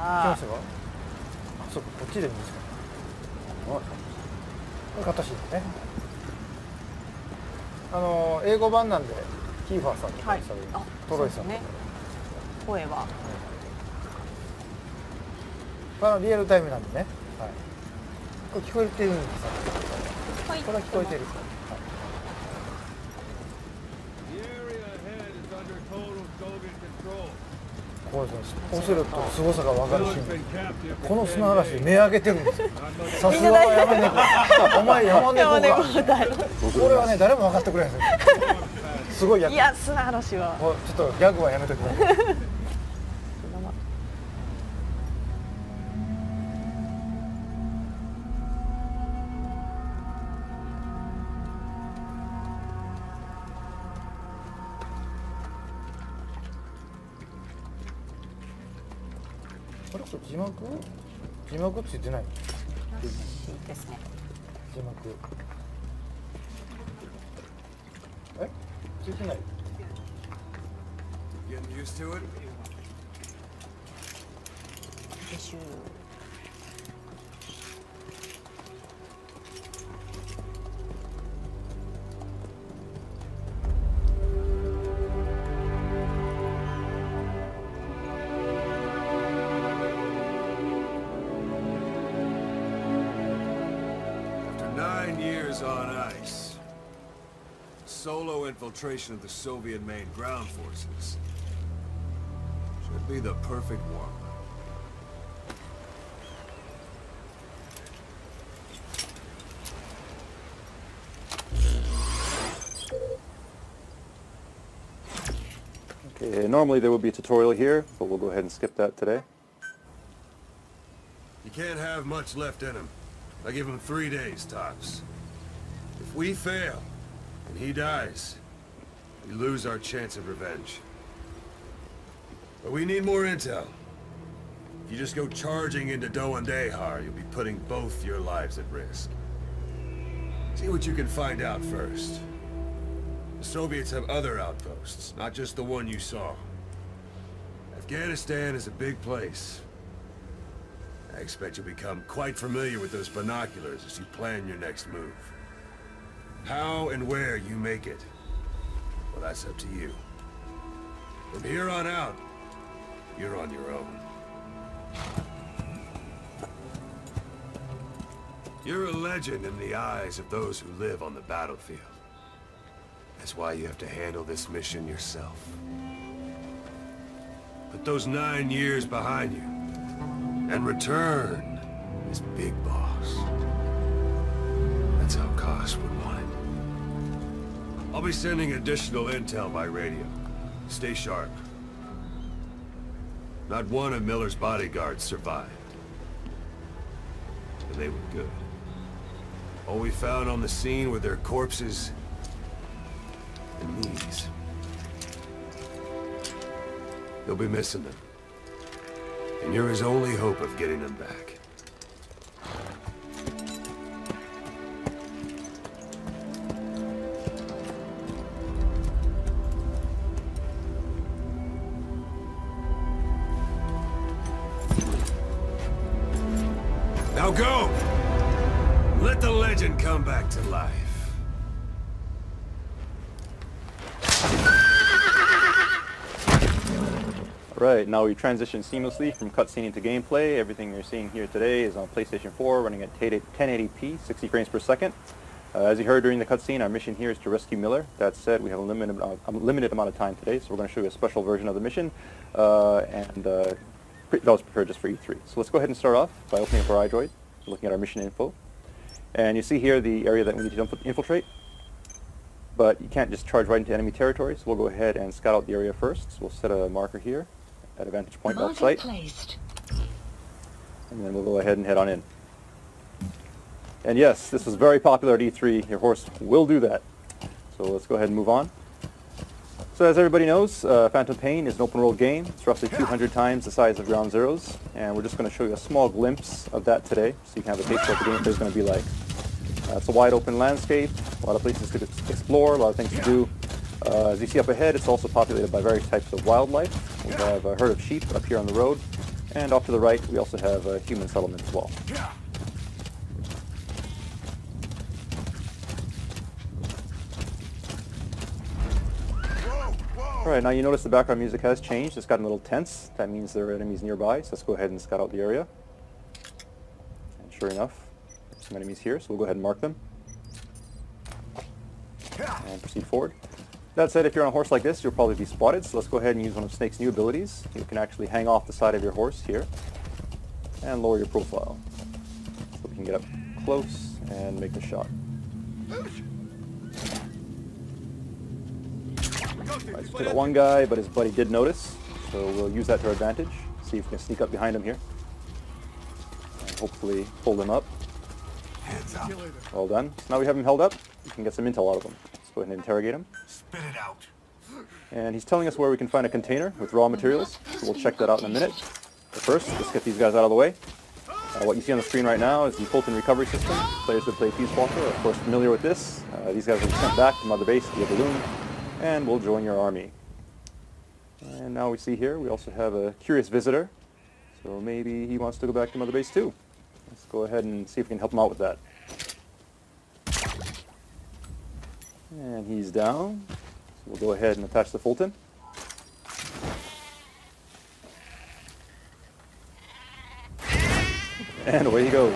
ましたか？あ、そうか、こっちでもいいですか。これ形ですね。英語版なんで、キーファーさんとかにされる、トロイさんとか。声は。リアルタイムなんでね。はい。これ聞こえてるんですか？はい。これは聞こえてる。これオセロットの凄さが分かるし、この砂嵐で目上げてるんですよ。さすがは山猫。お前山猫か。これはね、誰も分かってくれないんですよ。すごいやつ。いや、砂嵐は。ちょっとギャグはやめときます。あれ、これ字幕ついてないの？ですね。字幕。ついてない。Years on ice. Solo infiltration of the Soviet main ground forces. Should be the perfect warm-up. Okay, normally there would be a tutorial here, but we'll go ahead and skip that today. You can't have much left in him. I give him 3 days tops. If we fail, and he dies, we lose our chance of revenge. But we need more intel. If you just go charging into Doandehar, you'll be putting both your lives at risk. See what you can find out first. The Soviets have other outposts, not just the one you saw. Afghanistan is a big place. I expect you'll become quite familiar with those binoculars as you plan your next move. How and where you make it, well, that's up to you. From here on out, you're on your own. You're a legend in the eyes of those who live on the battlefield. That's why you have to handle this mission yourself. Put those 9 years behind you, and return as Big Boss. That's how Koss would want it. I'll be sending additional intel by radio. Stay sharp. Not one of Miller's bodyguards survived. And they were good. All we found on the scene were their corpses and knees. You'll be missing them. And you're his only hope of getting them back. Now go! Let the legend come back to life. Right, now we transition seamlessly from cutscene into gameplay. Everything you're seeing here today is on PlayStation 4, running at 1080p, 60 frames per second. As you heard during the cutscene, our mission here is to rescue Miller. That said, we have a limited amount of time today, so we're going to show you a special version of the mission, that was prepared just for E3. So let's go ahead and start off by opening up our iDroid, looking at our mission info. And you see here the area that we need to infiltrate. But you can't just charge right into enemy territory, so we'll go ahead and scout out the area first. So we'll set a marker here at a vantage point outside. And then we'll go ahead and head on in. And yes, this was very popular at E3. Your horse will do that. So let's go ahead and move on. So as everybody knows, Phantom Pain is an open world game. It's roughly 200 times the size of Ground Zeroes. And we're just going to show you a small glimpse of that today, so you can have a taste of what the gameplay is going to be like. It's a wide open landscape, a lot of places to explore, a lot of things to do. As you see up ahead, it's also populated by various types of wildlife. We have a herd of sheep up here on the road. And off to the right, we also have a human settlement as well. Alright, now you notice the background music has changed. It's gotten a little tense. That means there are enemies nearby, so let's go ahead and scout out the area. And sure enough, there's some enemies here, so we'll go ahead and mark them. And proceed forward. That said, if you're on a horse like this, you'll probably be spotted, so let's go ahead and use one of Snake's new abilities. You can actually hang off the side of your horse here and lower your profile. So we can get up close and make the shot. Alright, so we got one guy, but his buddy did notice, so we'll use that to our advantage. See if we can sneak up behind him here. And hopefully pull him up. Well done. So now we have him held up, we can get some intel out of him. Let's go ahead and interrogate him. Spit it out. And he's telling us where we can find a container with raw materials, so we'll check that out in a minute. But first, let's get these guys out of the way. What you see on the screen right now is the Fulton recovery system. Players who play Peace Walker are of course familiar with this. These guys will be sent back to Mother Base via balloon, and we'll join your army. And now we see here, we also have a curious visitor. So maybe he wants to go back to Mother Base too. Let's go ahead and see if we can help him out with that. And he's down. So we'll go ahead and attach the Fulton. And away he goes.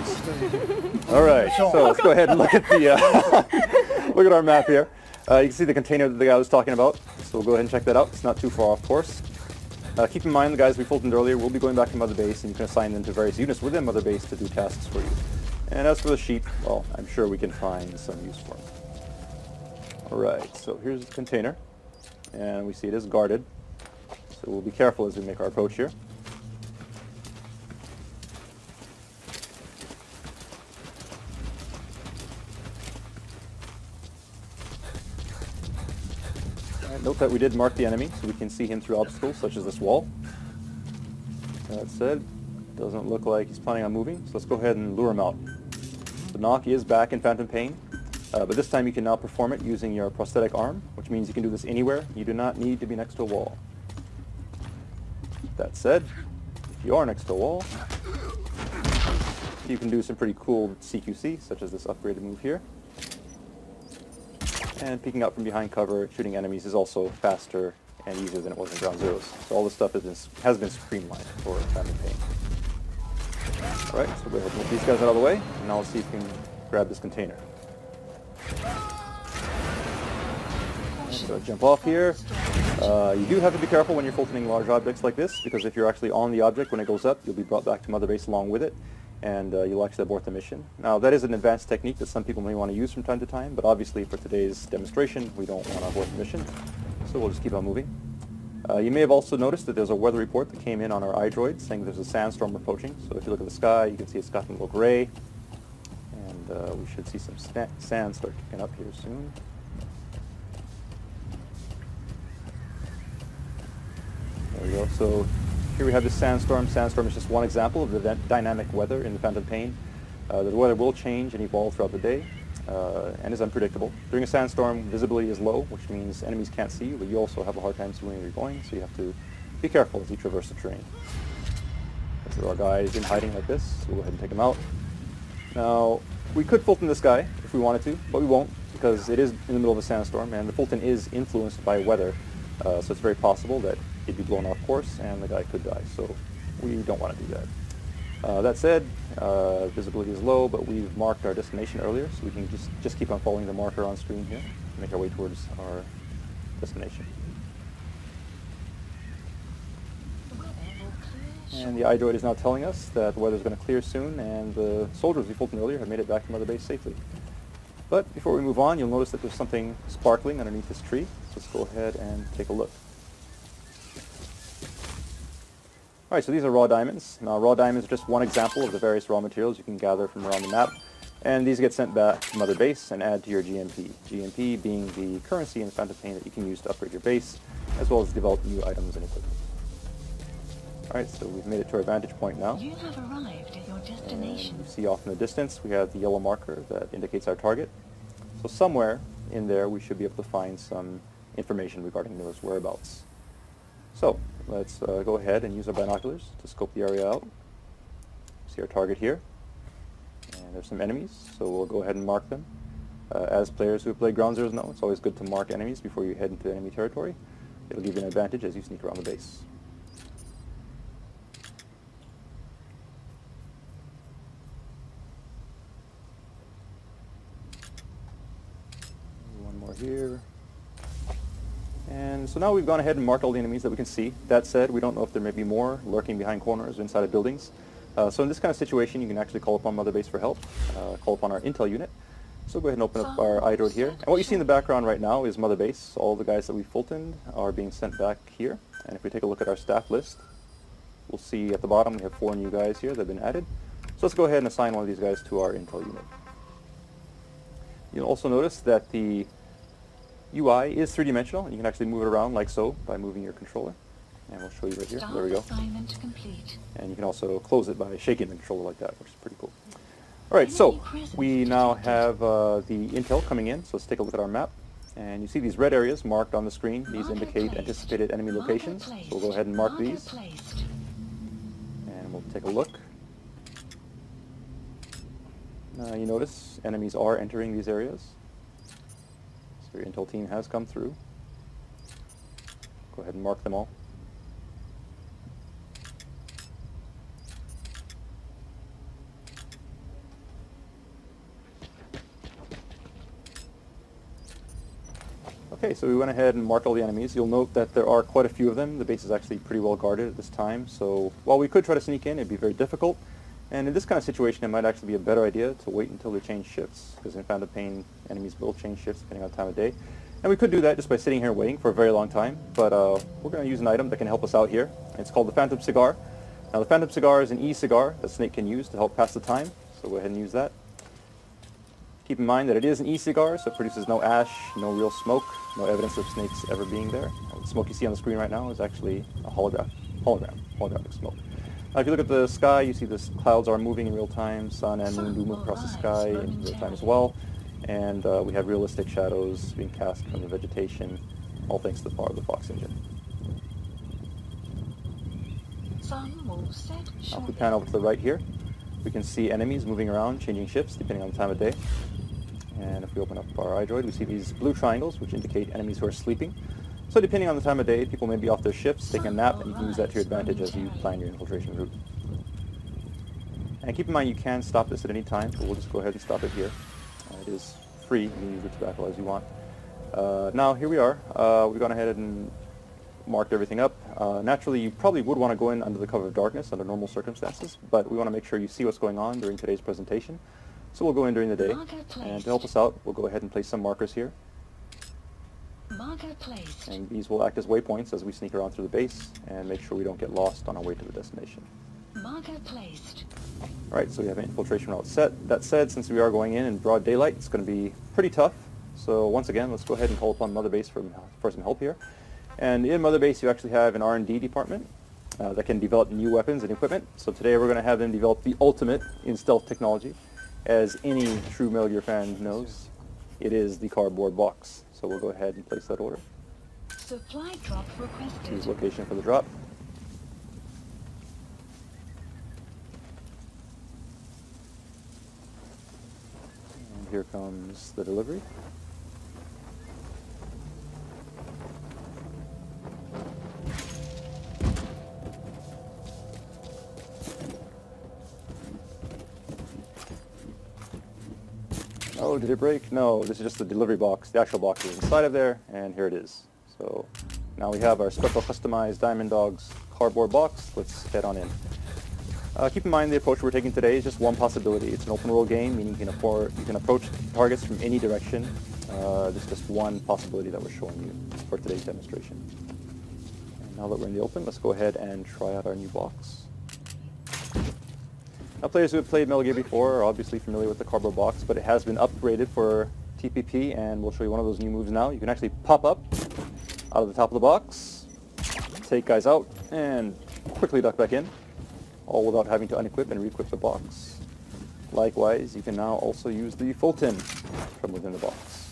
Alright, so let's go ahead and look at the look at our map here. You can see the container that the guy was talking about, so we'll go ahead and check that out. It's not too far off course. Keep in mind the guys we Fultoned earlier will be going back to Mother Base, and you can assign them to various units within Mother Base to do tasks for you. And as for the sheep, well, I'm sure we can find some use for them. Alright, so here's the container, and we see it is guarded, so we'll be careful as we make our approach here. Note that we did mark the enemy, so we can see him through obstacles such as this wall. That said, doesn't look like he's planning on moving, so let's go ahead and lure him out. The knock is back in Phantom Pain, but this time you can now perform it using your prosthetic arm, which means you can do this anywhere. You do not need to be next to a wall. That said, if you are next to a wall, you can do some pretty cool CQC, such as this upgraded move here. And peeking out from behind cover, shooting enemies is also faster and easier than it was in Ground Zeroes. So all this stuff has been streamlined for Phantom Pain. Alright, so we'll go ahead and move these guys out of the way, and now let's see if we can grab this container. So jump off here. You do have to be careful when you're Fultoning large objects like this, because if you're actually on the object when it goes up, you'll be brought back to Mother Base along with it, and you'll actually abort the mission. Now that is an advanced technique that some people may want to use from time to time, but obviously for today's demonstration we don't want to abort the mission, so we'll just keep on moving. You may have also noticed that there's a weather report that came in on our iDroid saying there's a sandstorm approaching, so if you look at the sky you can see it's gotten a little gray, and we should see some sand start kicking up here soon. There we go. So here we have this sandstorm. Sandstorm is just one example of the dynamic weather in the Phantom Pain. The weather will change and evolve throughout the day, and is unpredictable. During a sandstorm, visibility is low, which means enemies can't see you, but you also have a hard time seeing where you're going, so you have to be careful as you traverse the terrain. So there are guys in hiding like this, so we'll go ahead and take them out. Now, we could Fulton this guy if we wanted to, but we won't, because it is in the middle of a sandstorm, and the Fulton is influenced by weather, so it's very possible that it'd be blown off course and the guy could die, so we don't want to do that. That said, visibility is low, but we've marked our destination earlier, so we can just keep on following the marker on screen here and make our way towards our destination. And the iDroid is now telling us that the weather is going to clear soon, and the soldiers we Fulton earlier have made it back to Mother Base safely. But before we move on, you'll notice that there's something sparkling underneath this tree, so let's go ahead and take a look. Alright, so these are raw diamonds. Now raw diamonds are just one example of the various raw materials you can gather from around the map, and these get sent back to Mother Base and add to your GMP. GMP being the currency in Phantom Pain that you can use to upgrade your base, as well as develop new items and equipment. Alright, so we've made it to our vantage point now. You have arrived at your destination. And you see off in the distance we have the yellow marker that indicates our target. So somewhere in there we should be able to find some information regarding those whereabouts. So let's go ahead and use our binoculars to scope the area out. See our target here, and there's some enemies, so we'll go ahead and mark them. As players who have played Ground Zeroes know, it's always good to mark enemies before you head into enemy territory. It'll give you an advantage as you sneak around the base. One more here. And so now we've gone ahead and marked all the enemies that we can see. That said, we don't know if there may be more lurking behind corners or inside of buildings. So in this kind of situation, you can actually call upon Mother Base for help, call upon our intel unit. So go ahead and open up our iDroid here. And what you see in the background right now is Mother Base. All the guys that we Fultoned are being sent back here. And if we take a look at our staff list, we'll see at the bottom we have 4 new guys here that have been added. So let's go ahead and assign one of these guys to our intel unit. You'll also notice that the UI is 3-dimensional. You can actually move it around like so by moving your controller. And we'll show you right here. There we go. Assignment complete. And you can also close it by shaking the controller like that, which is pretty cool. Alright, so we now have the intel coming in, so let's take a look at our map. And you see these red areas marked on the screen. These indicate anticipated enemy locations. So we'll go ahead and mark these. And we'll take a look. You notice enemies are entering these areas. So your intel team has come through. Go ahead and mark them all. Okay, so we went ahead and marked all the enemies. You'll note that there are quite a few of them. The base is actually pretty well guarded at this time, so while we could try to sneak in, it'd be very difficult. And in this kind of situation, it might actually be a better idea to wait until they change shifts, because in Phantom Pain, enemies will change shifts depending on the time of day. And we could do that just by sitting here waiting for a very long time, but we're going to use an item that can help us out here. It's called the Phantom Cigar. Now the Phantom Cigar is an e-cigar that Snake can use to help pass the time, so go ahead and use that. Keep in mind that it is an e-cigar, so it produces no ash, no real smoke, no evidence of snakes ever being there. The smoke you see on the screen right now is actually a holographic smoke. If you look at the sky, you see the clouds are moving in real time. Sun and moon do move across the sky in real time as well. And we have realistic shadows being cast from the vegetation, all thanks to the power of the Fox engine. Now if we pan over to the right here, we can see enemies moving around, changing shifts depending on the time of day. And if we open up our iDroid, we see these blue triangles, which indicate enemies who are sleeping. So depending on the time of day, people may be off their shifts, taking a nap, and you can use that to your advantage as you plan your infiltration route. And keep in mind you can stop this at any time, but we'll just go ahead and stop it here. It is free, you can use it to battle as you want. Now here we are, we've gone ahead and marked everything up. Naturally, you probably would want to go in under the cover of darkness under normal circumstances, but we want to make sure you see what's going on during today's presentation. So we'll go in during the day, and to help us out, we'll go ahead and place some markers here. And these will act as waypoints as we sneak around through the base and make sure we don't get lost on our way to the destination. Alright, so we have an infiltration route set. That said, since we are going in broad daylight, it's going to be pretty tough. So once again, let's go ahead and call upon Mother Base for some help here. And in Mother Base, you actually have an R&D department that can develop new weapons and equipment. So today we're going to have them develop the ultimate in stealth technology. As any true Metal Gear fan knows, it is the cardboard box. So we'll go ahead and place that order. Supply drop requested. Choose location for the drop. And here comes the delivery. Oh, did it break? No, this is just the delivery box. The actual box is inside of there, and here it is. So now we have our special customized Diamond Dogs cardboard box. Let's head on in. Keep in mind the approach we're taking today is just one possibility. It's an open world game, meaning you can approach targets from any direction. This is just one possibility that we're showing you for today's demonstration. And now that we're in the open, let's go ahead and try out our new box. Now, players who have played Metal Gear before are obviously familiar with the cardboard box, but it has been upgraded for TPP, and we'll show you one of those new moves now. You can actually pop up out of the top of the box, take guys out, and quickly duck back in, all without having to unequip and re-equip the box. Likewise, you can now also use the Fulton from within the box.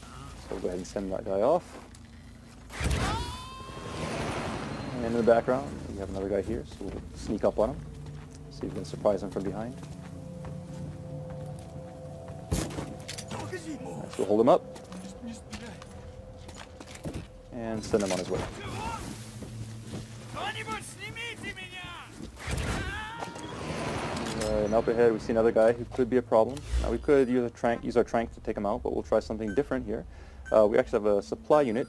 So we'll go ahead and send that guy off. And in the background, we have another guy here, so we'll sneak up on him. See if we can surprise him from behind. Nice, we'll hold him up. And send him on his way. And up ahead we see another guy who could be a problem. Now we could use our trank to take him out, but we'll try something different here. We actually have a supply unit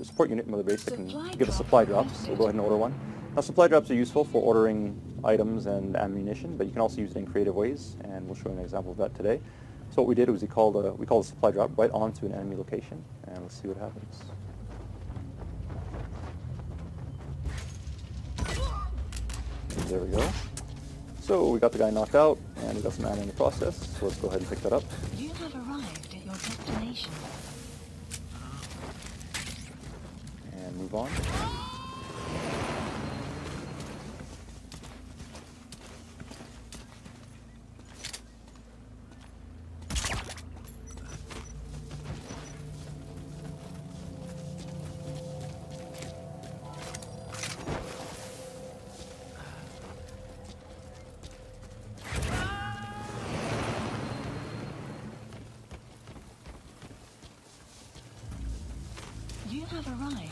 support unit in Mother Base that can give us supply drops. So we'll go ahead and order one. Now supply drops are useful for ordering items and ammunition, but you can also use it in creative ways, and we'll show you an example of that today. So what we did was we called a supply drop right onto an enemy location, and let's see what happens. And there we go. So we got the guy knocked out, and we got some ammo in the process, so let's go ahead and pick that up. You have arrived at your destination. And move on.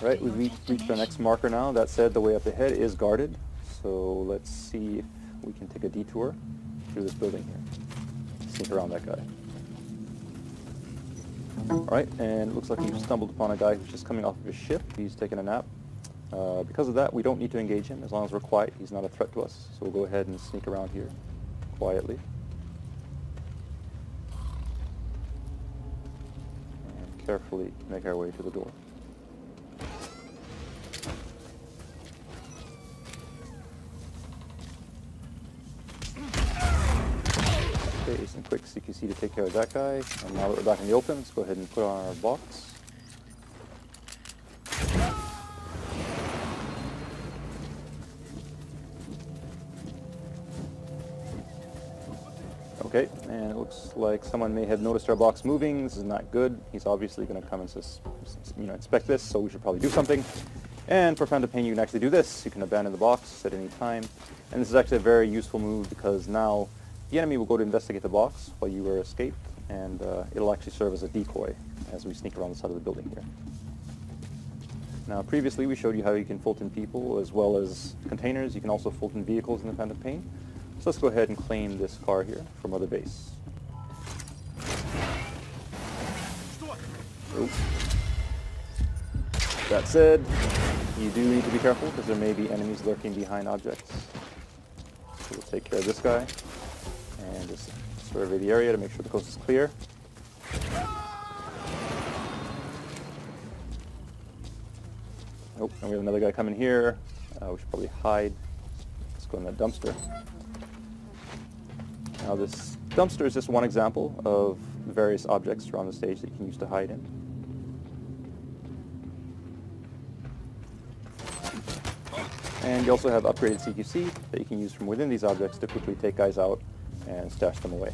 Right, we've reached our next marker now. That said, the way up ahead is guarded, so let's see if we can take a detour through this building here. Sneak around that guy. Alright, and it looks like we've stumbled upon a guy who's just coming off of his ship. He's taking a nap. Because of that, we don't need to engage him. As long as we're quiet, he's not a threat to us. So we'll go ahead and sneak around here quietly. And carefully make our way to the door. Okay, some quick CQC to take care of that guy. And now that we're back in the open, let's go ahead and put on our box. Okay, and it looks like someone may have noticed our box moving. This is not good. He's obviously going to come and inspect this, so we should probably do something. And for Phantom Pain, you can actually do this. You can abandon the box at any time. And this is actually a very useful move because now the enemy will go to investigate the box while you are escaped, and it'll actually serve as a decoy as we sneak around the side of the building here. Now previously we showed you how you can Fulton people as well as containers. You can also Fulton vehicles in the Phantom Pain. So let's go ahead and claim this car here from Mother Base. Oops. That said, you do need to be careful because there may be enemies lurking behind objects. So we'll take care of this guy and just survey the area to make sure the coast is clear. Oh, and we have another guy coming here. We should probably hide. Let's go in that dumpster. Now this dumpster is just one example of the various objects around the stage that you can use to hide in. And you also have upgraded CQC that you can use from within these objects to quickly take guys out and stash them away.